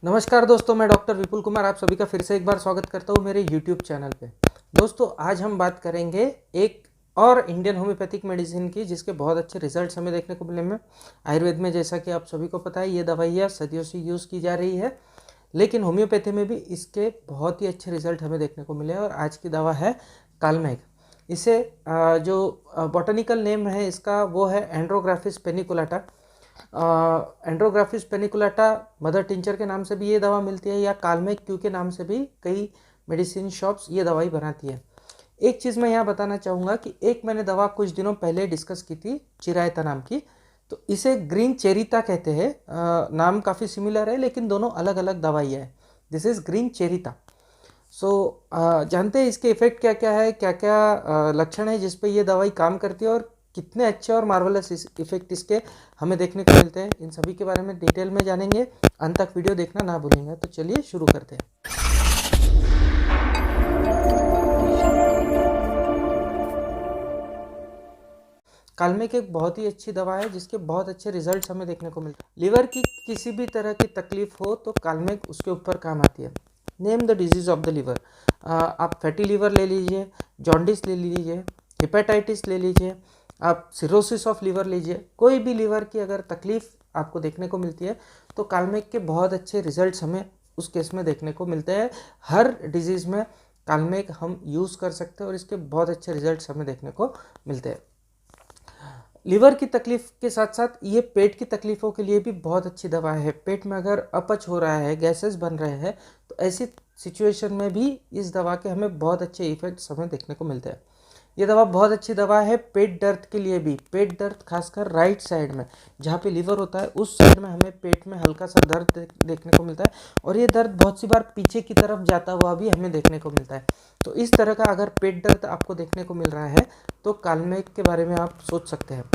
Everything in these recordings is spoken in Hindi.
नमस्कार दोस्तों, मैं डॉक्टर विपुल कुमार आप सभी का फिर से एक बार स्वागत करता हूँ मेरे यूट्यूब चैनल पे। दोस्तों, आज हम बात करेंगे एक और इंडियन होम्योपैथिक मेडिसिन की जिसके बहुत अच्छे रिजल्ट्स हमें देखने को मिले हैं। आयुर्वेद में जैसा कि आप सभी को पता है, ये दवाइयाँ सदियों से यूज़ की जा रही है, लेकिन होम्योपैथी में भी इसके बहुत ही अच्छे रिजल्ट हमें देखने को मिले हैं। और आज की दवा है कालमेघ। इसे जो बॉटनिकल नेम है इसका वो है एंड्रोग्राफिस पेनिकुलाटा। एंड्रोग्राफिस पेनिकुलाटा मदर टिंचर के नाम से भी ये दवा मिलती है, या कालमेघ क्यू के नाम से भी कई मेडिसिन शॉप्स ये दवाई बनाती है। एक चीज़ मैं यहाँ बताना चाहूँगा कि एक मैंने दवा कुछ दिनों पहले डिस्कस की थी, चिरायता नाम की। तो इसे ग्रीन चेरिता कहते हैं। नाम काफ़ी सिमिलर है लेकिन दोनों अलग अलग दवाइयाँ है। दिस इज़ ग्रीन चेरिता। सो जानते हैं इसके इफ़ेक्ट क्या क्या है, क्या क्या लक्षण है जिस पे ये दवाई काम करती है, और कितने अच्छे और मार्वलस इफ़ेक्ट इसके हमें देखने को मिलते हैं। इन सभी के बारे में डिटेल में जानेंगे। अंत तक वीडियो देखना ना भूलेंगे। तो चलिए शुरू करते हैं। कालमेघ एक बहुत ही अच्छी दवा है जिसके बहुत अच्छे रिजल्ट्स हमें देखने को मिलते हैं। लिवर की किसी भी तरह की तकलीफ हो तो कालमेघ उसके ऊपर काम आती है। Name the disease of the liver. आप फैटी लिवर ले लीजिए, जॉन्डिस ले लीजिए, हेपेटाइटिस ले लीजिए, आप सिरोसिस ऑफ लिवर लीजिए, कोई भी लिवर की अगर तकलीफ आपको देखने को मिलती है तो कालमेघ के बहुत अच्छे रिजल्ट्स हमें उस केस में देखने को मिलते हैं। हर डिजीज़ में कालमेघ हम यूज़ कर सकते हैं और इसके बहुत अच्छे रिजल्ट्स हमें देखने को मिलते हैं। लिवर की तकलीफ के साथ साथ ये पेट की तकलीफ़ों के लिए भी बहुत अच्छी दवा है। पेट में अगर अपच हो रहा है, गैसेस बन रहे हैं, तो ऐसी सिचुएशन में भी इस दवा के हमें बहुत अच्छे इफ़ेक्ट्स हमें देखने को मिलते हैं। ये दवा बहुत अच्छी दवा है पेट दर्द के लिए भी। पेट दर्द खासकर राइट साइड में जहाँ पे लिवर होता है उस साइड में हमें पेट में हल्का सा दर्द देखने को मिलता है, और ये दर्द बहुत सी बार पीछे की तरफ जाता हुआ भी हमें देखने को मिलता है। तो इस तरह का अगर पेट दर्द आपको देखने को मिल रहा है तो कालमेघ के बारे में आप सोच सकते हैं।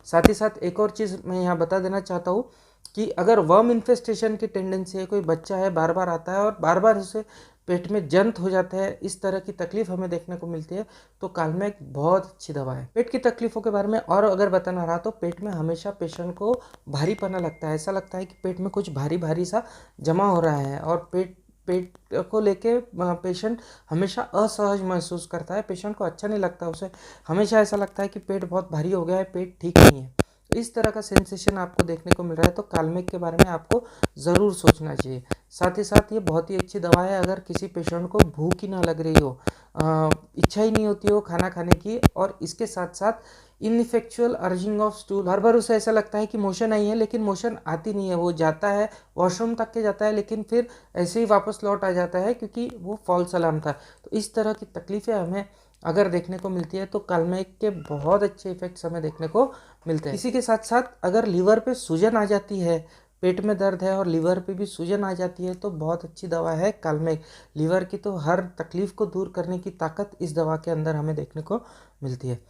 साथ ही साथ एक और चीज़ मैं यहाँ बता देना चाहता हूँ कि अगर वर्म इन्फेस्टेशन की टेंडेंसी है, कोई बच्चा है बार बार आता है और बार बार उसे पेट में जंत हो जाता है, इस तरह की तकलीफ हमें देखने को मिलती है, तो कालमेघ बहुत अच्छी दवा है। पेट की तकलीफ़ों के बारे में और अगर बताना रहा तो पेट में हमेशा पेशेंट को भारीपना लगता है। ऐसा लगता है कि पेट में कुछ भारी भारी सा जमा हो रहा है, और पेट को लेके पेशेंट हमेशा असहज महसूस करता है। पेशेंट को अच्छा नहीं लगता, उसे हमेशा ऐसा लगता है कि पेट बहुत भारी हो गया है, पेट ठीक नहीं है। तो इस तरह का सेंसेशन आपको देखने को मिल रहा है तो कालमेघ के बारे में आपको ज़रूर सोचना चाहिए। साथ ही साथ ये बहुत ही अच्छी दवा है अगर किसी पेशेंट को भूख ही ना लग रही हो, इच्छा ही नहीं होती हो खाना खाने की, और इसके साथ साथ इनइफेक्चुअल अर्जिंग ऑफ स्टूल। हर बार उसे ऐसा लगता है कि मोशन आई है लेकिन मोशन आती नहीं है। वो जाता है वॉशरूम तक के जाता है लेकिन फिर ऐसे ही वापस लौट आ जाता है क्योंकि वो फॉल्स अलार्म था। तो इस तरह की तकलीफ़ें हमें अगर देखने को मिलती है तो कालमेघ के बहुत अच्छे इफेक्ट्स हमें देखने को मिलते हैं। इसी के साथ साथ अगर लीवर पे सूजन आ जाती है, पेट में दर्द है और लीवर पे भी सूजन आ जाती है, तो बहुत अच्छी दवा है कालमेघ। लीवर की तो हर तकलीफ़ को दूर करने की ताकत इस दवा के अंदर हमें देखने को मिलती है।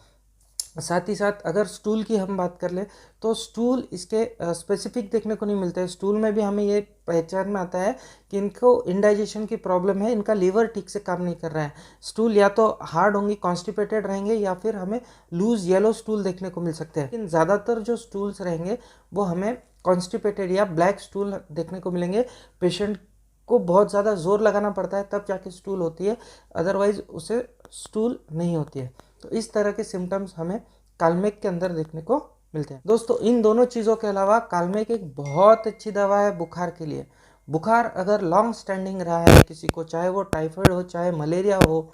साथ ही साथ अगर स्टूल की हम बात कर ले तो स्टूल इसके स्पेसिफिक देखने को नहीं मिलते हैं। स्टूल में भी हमें ये पहचान में आता है कि इनको इंडाइजेशन की प्रॉब्लम है, इनका लीवर ठीक से काम नहीं कर रहा है। स्टूल या तो हार्ड होंगी, कॉन्स्टिपेटेड रहेंगे, या फिर हमें लूज येलो स्टूल देखने को मिल सकते हैं। लेकिन ज़्यादातर जो स्टूल्स रहेंगे वो हमें कॉन्स्टिपेटेड या ब्लैक स्टूल देखने को मिलेंगे। पेशेंट को बहुत ज़्यादा जोर लगाना पड़ता है तब जाके स्टूल होती है, अदरवाइज उसे स्टूल नहीं होती है। तो इस तरह के सिम्टम्स हमें कालमेघ के अंदर देखने को मिलते हैं। दोस्तों, इन दोनों चीज़ों के अलावा कालमेघ एक बहुत अच्छी दवा है बुखार के लिए। बुखार अगर लॉन्ग स्टैंडिंग रहा है किसी को, चाहे वो टाइफाइड हो, चाहे मलेरिया हो,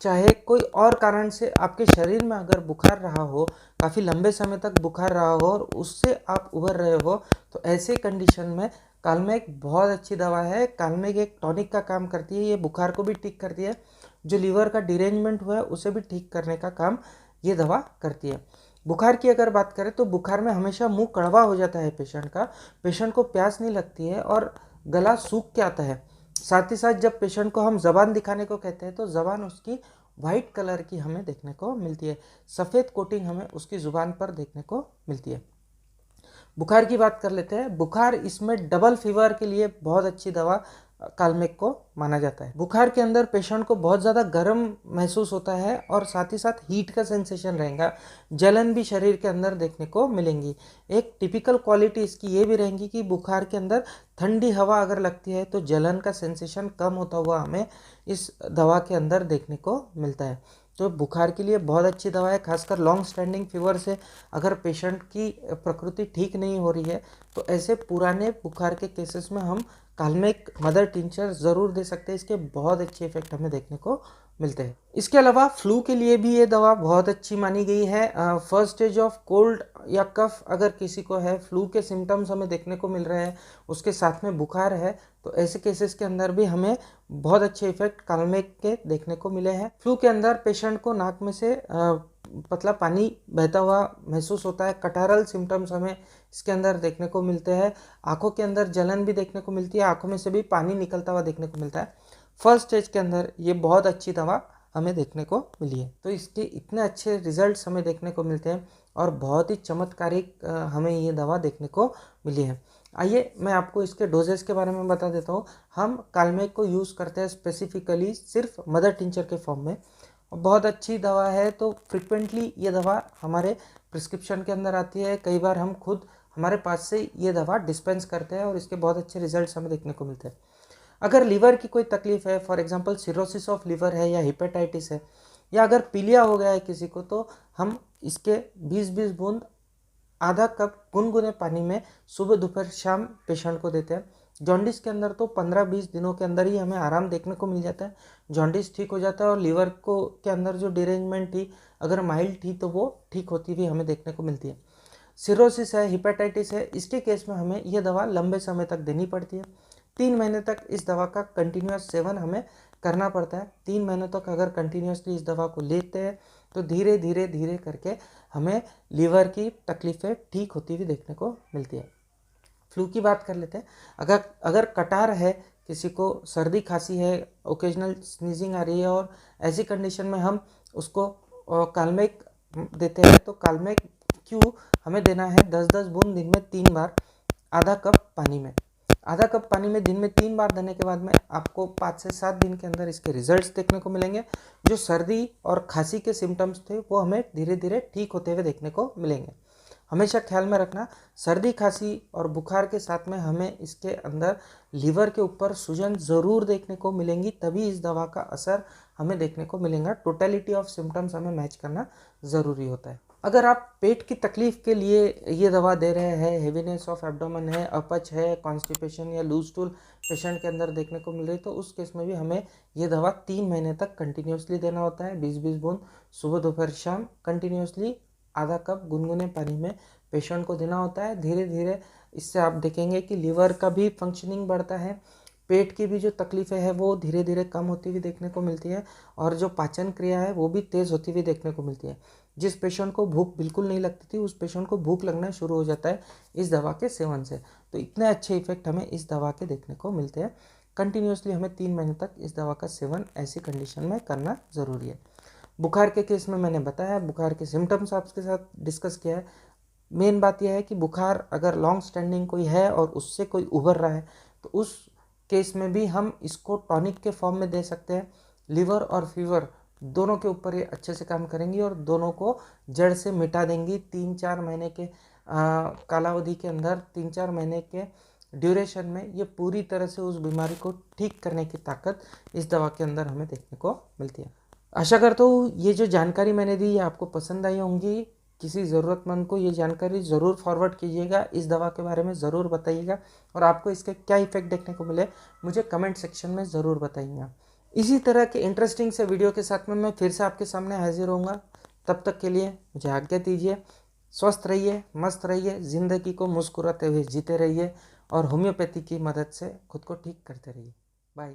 चाहे कोई और कारण से आपके शरीर में अगर बुखार रहा हो, काफ़ी लंबे समय तक बुखार रहा हो और उससे आप उभर रहे हो, तो ऐसे कंडीशन में कालमेघ बहुत अच्छी दवा है। कालमेघ एक टॉनिक का काम करती है, ये बुखार को भी ठीक करती है। जो लीवर का डिरेंजमेंट हुआ है उसे भी ठीक करने का काम ये दवा करती है। बुखार की अगर बात करें तो बुखार में हमेशा मुंह कड़वा हो जाता है पेशेंट का, पेशेंट को प्यास नहीं लगती है और गला सूख के आता है। साथ ही साथ जब पेशेंट को हम ज़बान दिखाने को कहते हैं तो ज़बान उसकी वाइट कलर की हमें देखने को मिलती है, सफ़ेद कोटिंग हमें उसकी ज़ुबान पर देखने को मिलती है। बुखार की बात कर लेते हैं। बुखार इसमें डबल फीवर के लिए बहुत अच्छी दवा कालमेघ को माना जाता है। बुखार के अंदर पेशेंट को बहुत ज़्यादा गर्म महसूस होता है और साथ ही साथ हीट का सेंसेशन रहेगा, जलन भी शरीर के अंदर देखने को मिलेंगी। एक टिपिकल क्वालिटी इसकी ये भी रहेंगी कि बुखार के अंदर ठंडी हवा अगर लगती है तो जलन का सेंसेशन कम होता हुआ हमें इस दवा के अंदर देखने को मिलता है। तो बुखार के लिए बहुत अच्छी दवा है, खासकर लॉन्ग स्टैंडिंग फीवर से अगर पेशेंट की प्रकृति ठीक नहीं हो रही है तो ऐसे पुराने बुखार के केसेस में हम कालमेघ मदर टिंचर ज़रूर दे सकते हैं। इसके बहुत अच्छे इफेक्ट हमें देखने को मिलते हैं। इसके अलावा फ्लू के लिए भी ये दवा बहुत अच्छी मानी गई है। फर्स्ट स्टेज ऑफ कोल्ड या कफ अगर किसी को है, फ्लू के सिम्टम्स हमें देखने को मिल रहे हैं, उसके साथ में बुखार है, तो ऐसे केसेस के अंदर भी हमें बहुत अच्छे इफेक्ट कालमेघ के देखने को मिले हैं। फ्लू के अंदर पेशेंट को नाक में से पतला पानी बहता हुआ महसूस होता है। कटारल सिम्टम्स हमें इसके अंदर देखने को मिलते हैं। आंखों के अंदर जलन भी देखने को मिलती है, आंखों में से भी पानी निकलता हुआ देखने को मिलता है। फर्स्ट स्टेज के अंदर ये बहुत अच्छी दवा हमें देखने को मिली है। तो इसके इतने अच्छे रिजल्ट्स हमें देखने को मिलते हैं और बहुत ही चमत्कारिक हमें ये दवा देखने को मिली है। आइए मैं आपको इसके डोजेस के बारे में बता देता हूँ। हम कालमेघ को यूज़ करते हैं स्पेसिफिकली सिर्फ मदर टिंचर के फॉर्म में। बहुत अच्छी दवा है, तो फ्रिक्वेंटली ये दवा हमारे प्रिस्क्रिप्शन के अंदर आती है। कई बार हम खुद हमारे पास से ये दवा डिस्पेंस करते हैं और इसके बहुत अच्छे रिजल्ट्स हमें देखने को मिलते हैं। अगर लीवर की कोई तकलीफ है, for example cirrhosis of liver है या हेपेटाइटिस है या अगर पीलिया हो गया है किसी को, तो हम इसके 20-20 बूंद आधा कप गुनगुने पानी में सुबह दोपहर शाम पेशेंट को देते हैं। जॉन्डिस के अंदर तो 15-20 दिनों के अंदर ही हमें आराम देखने को मिल जाता है, जॉन्डिस ठीक हो जाता है और लीवर को के अंदर जो डिरेंजमेंट थी अगर माइल्ड थी तो वो ठीक होती हुई हमें देखने को मिलती है। सिरोसिस है, हेपेटाइटिस है, इसके केस में हमें यह दवा लंबे समय तक देनी पड़ती है। 3 महीने तक इस दवा का कंटिन्यूस सेवन हमें करना पड़ता है। 3 महीनों तक अगर कंटिन्यूसली इस दवा को लेते हैं तो धीरे धीरे धीरे करके हमें लीवर की तकलीफ़ें ठीक होती हुई देखने को मिलती है। फ्लू की बात कर लेते हैं। अगर कटार है, किसी को सर्दी खांसी है, ओकेजनल स्नीजिंग आ रही है और ऐसी कंडीशन में हम उसको कालमेघ देते हैं, तो कालमेघ क्यों हमें देना है 10-10 बूंद दिन में 3 बार आधा कप पानी में। आधा कप पानी में दिन में 3 बार देने के बाद में आपको 5 से 7 दिन के अंदर इसके रिजल्ट्स देखने को मिलेंगे। जो सर्दी और खांसी के सिम्टम्स थे वो हमें धीरे धीरे ठीक होते हुए देखने को मिलेंगे। हमेशा ख्याल में रखना, सर्दी खांसी और बुखार के साथ में हमें इसके अंदर लीवर के ऊपर सूजन ज़रूर देखने को मिलेंगी, तभी इस दवा का असर हमें देखने को मिलेगा। टोटलिटी ऑफ सिम्टम्स हमें मैच करना ज़रूरी होता है। अगर आप पेट की तकलीफ़ के लिए ये दवा दे रहे हैं, हेवीनेस ऑफ एब्डोमेन है, अपच है, कॉन्स्टिपेशन या लूज स्टूल पेशेंट के अंदर देखने को मिल रही, तो उस केस में भी हमें ये दवा 3 महीने तक कंटिन्यूसली देना होता है। 20-20 बूंद सुबह दोपहर शाम कंटिन्यूसली आधा कप गुनगुने पानी में पेशेंट को देना होता है। धीरे धीरे इससे आप देखेंगे कि लीवर का भी फंक्शनिंग बढ़ता है, पेट की भी जो तकलीफ़ें हैं वो धीरे धीरे कम होती हुई देखने को मिलती है और जो पाचन क्रिया है वो भी तेज़ होती हुई देखने को मिलती है। जिस पेशेंट को भूख बिल्कुल नहीं लगती थी उस पेशेंट को भूख लगना शुरू हो जाता है इस दवा के सेवन से। तो इतने अच्छे इफेक्ट हमें इस दवा के देखने को मिलते हैं। कंटिन्यूसली हमें 3 महीने तक इस दवा का सेवन ऐसी कंडीशन में करना ज़रूरी है। बुखार के केस में मैंने बताया, बुखार के सिम्टम्स आपके साथ डिस्कस किया है। मेन बात यह है कि बुखार अगर लॉन्ग स्टैंडिंग कोई है और उससे कोई उभर रहा है तो उस केस में भी हम इसको टॉनिक के फॉर्म में दे सकते हैं। लिवर और फीवर दोनों के ऊपर ये अच्छे से काम करेंगी और दोनों को जड़ से मिटा देंगी। 3-4 महीने के कालावधि के अंदर, 3-4 महीने के ड्यूरेशन में ये पूरी तरह से उस बीमारी को ठीक करने की ताकत इस दवा के अंदर हमें देखने को मिलती है। आशा करता हूँ ये जो जानकारी मैंने दी ये आपको पसंद आई होंगी। किसी ज़रूरतमंद को ये जानकारी ज़रूर फॉरवर्ड कीजिएगा, इस दवा के बारे में ज़रूर बताइएगा और आपको इसके क्या इफ़ेक्ट देखने को मिले मुझे कमेंट सेक्शन में ज़रूर बताइएगा। इसी तरह के इंटरेस्टिंग से वीडियो के साथ में मैं फिर से आपके सामने हाजिर होऊंगा। तब तक के लिए मुझे आज्ञा दीजिए। स्वस्थ रहिए, मस्त रहिए, ज़िंदगी को मुस्कुराते हुए जीते रहिए और होम्योपैथी की मदद से खुद को ठीक करते रहिए। बाय।